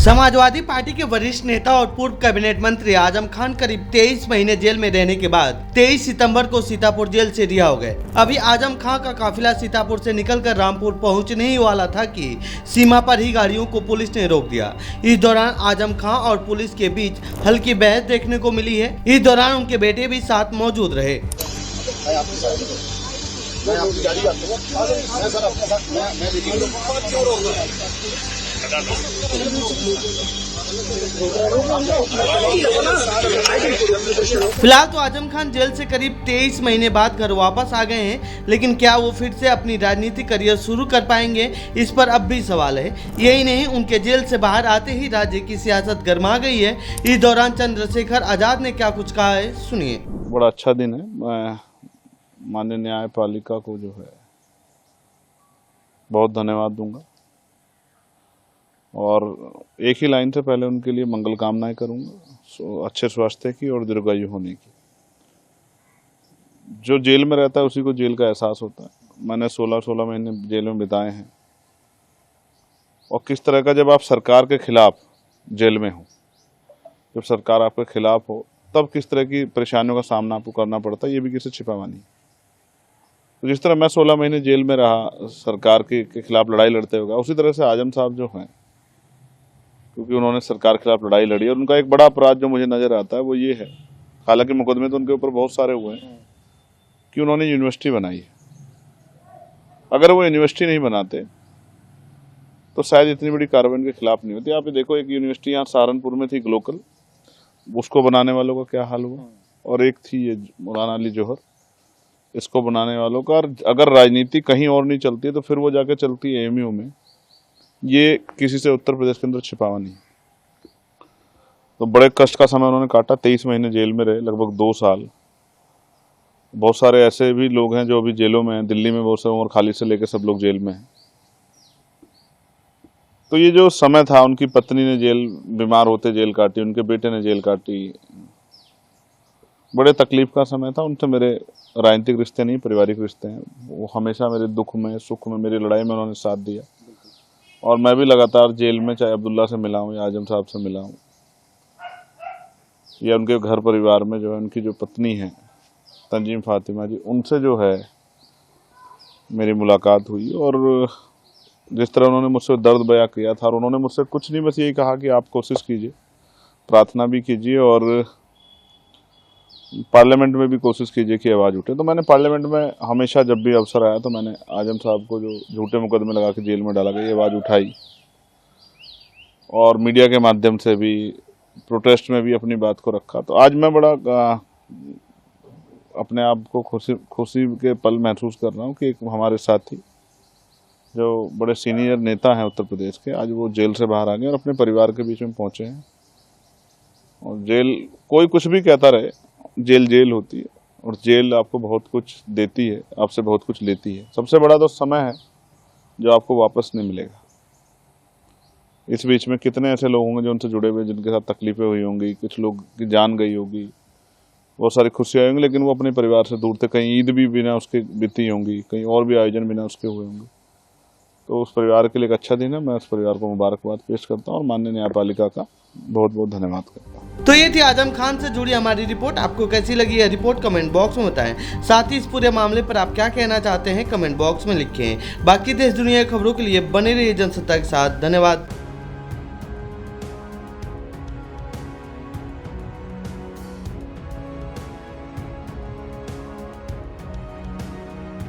Samajwadi party के वरिष्ठ नेता और पूर्व कैबिनेट मंत्री आजम खान करीब 23 महीने जेल में रहने के बाद 23 सितंबर को सीतापुर जेल से रिहा हो गए। अभी आजम खान का काफिला सीतापुर से निकलकर रामपुर पहुंचने ही वाला था कि सीमा पर ही गाड़ियों को पुलिस ने रोक दिया। इस दौरान आजम खान और पुलिस के बीच हल्की बहस देखने को मिली है। इस दौरान उनके बेटे भी साथ मौजूद रहे। फिलहाल तो आजम खान जेल से करीब 23 महीने बाद घर वापस आ गए हैं, लेकिन क्या वो फिर से अपनी राजनीतिक करियर शुरू कर पाएंगे, इस पर अब भी सवाल है। यही नहीं, उनके जेल से बाहर आते ही राज्य की सियासत गर्मा गई है। इस दौरान चंद्रशेखर आजाद ने क्या कुछ कहा है, सुनिए। बड़ा अच्छा दिन है। मैं माननीय न्यायपालिका को जो है बहुत धन्यवाद दूंगा और एक ही लाइन से पहले उनके लिए मंगल कामनाएं करूंगा, अच्छे स्वास्थ्य की और दीर्घायु होने की। जो जेल में रहता है उसी को जेल का एहसास होता है। मैंने 16 महीने जेल में बिताए हैं और किस तरह का, जब आप सरकार के खिलाफ जेल में हो, जब सरकार आपके खिलाफ हो, तब किस तरह की परेशानियों का सामना आपको करना पड़ता है, ये भी किसी छिपावा नहीं। तो जिस तरह मैं 16 महीने जेल में रहा सरकार के खिलाफ लड़ाई लड़ते हुए, उसी तरह से आजम साहब जो हैं, क्योंकि उन्होंने सरकार के खिलाफ लड़ाई लड़ी और उनका एक बड़ा अपराध जो मुझे नजर आता है वो ये है, हालांकि मुकदमे तो उनके ऊपर बहुत सारे हुए हैं, कि उन्होंने यूनिवर्सिटी बनाई है। अगर वो यूनिवर्सिटी नहीं बनाते तो शायद इतनी बड़ी कार्रवाई उनके खिलाफ नहीं होती। आप ये देखो, एक यूनिवर्सिटी यहाँ सहारनपुर में थी ग्लोकल, उसको बनाने वालों का क्या हाल हुआ, और एक थी ये मौलाना अली जौहर, इसको बनाने वालों का। अगर राजनीति कहीं और नहीं चलती है तो फिर वो जाके चलती है एएमयू में। ये किसी से उत्तर प्रदेश के अंदर छिपावा नहीं। तो बड़े कष्ट का समय उन्होंने काटा, 23 महीने जेल में रहे, लगभग 2 साल। बहुत सारे ऐसे भी लोग हैं जो अभी जेलों में हैं, दिल्ली में बहुत सारे, उम्र खाली से लेकर सब लोग जेल में हैं। तो ये जो समय था, उनकी पत्नी ने जेल, बीमार होते जेल काटी, उनके बेटे ने जेल काटी, बड़े तकलीफ का समय था। उनसे मेरे राजनीतिक रिश्ते नहीं, पारिवारिक रिश्ते हैं। वो हमेशा मेरे दुख में, सुख में, मेरी लड़ाई में उन्होंने साथ दिया और मैं भी लगातार जेल में, चाहे अब्दुल्ला से मिला हूँ या आजम साहब से मिला हूँ या उनके घर परिवार में जो है उनकी जो पत्नी है तंजीम फातिमा जी, उनसे जो है मेरी मुलाकात हुई। और जिस तरह उन्होंने मुझसे दर्द बयां किया था, और उन्होंने मुझसे कुछ नहीं, बस यही कहा कि आप कोशिश कीजिए, प्रार्थना भी कीजिए और पार्लियामेंट में भी कोशिश कीजिए कि आवाज़ उठे। तो मैंने पार्लियामेंट में हमेशा, जब भी अवसर आया, तो मैंने आजम साहब को, जो झूठे मुकदमे लगा के जेल में डाला गया, ये आवाज़ उठाई और मीडिया के माध्यम से भी, प्रोटेस्ट में भी अपनी बात को रखा। तो आज मैं बड़ा अपने आप को खुशी के पल महसूस कर रहा हूँ कि एक हमारे साथी जो बड़े सीनियर नेता हैं उत्तर प्रदेश के, आज वो जेल से बाहर आ गए और अपने परिवार के बीच में पहुँचे हैं। और जेल, कोई कुछ भी कहता रहे, जेल जेल होती है और जेल आपको बहुत कुछ देती है, आपसे बहुत कुछ लेती है। सबसे बड़ा तो समय है जो आपको वापस नहीं मिलेगा। इस बीच में कितने ऐसे लोग होंगे जो उनसे जुड़े हुए, जिनके साथ तकलीफें हुई होंगी, कुछ लोग की जान गई होगी, बहुत सारी खुशियाँ होंगी, लेकिन वो अपने परिवार से दूर थे। कहीं ईद भी बिना उसके बीती होंगी, कहीं और भी आयोजन बिना उसके हुए होंगे। तो उस परिवार के लिए एक अच्छा दिन है। मैं उस परिवार को मुबारकबाद पेश करता हूँ और माननीय न्यायपालिका का बहुत बहुत धन्यवाद करता हूँ। तो ये थी आजम खान से जुड़ी हमारी रिपोर्ट। आपको कैसी लगी यह रिपोर्ट कमेंट बॉक्स में बताएं। साथ ही इस पूरे मामले पर आप क्या कहना चाहते हैं, कमेंट बॉक्स में लिखें। बाकी देश दुनिया की खबरों के लिए बने रहिए जनसत्ता के साथ। धन्यवाद।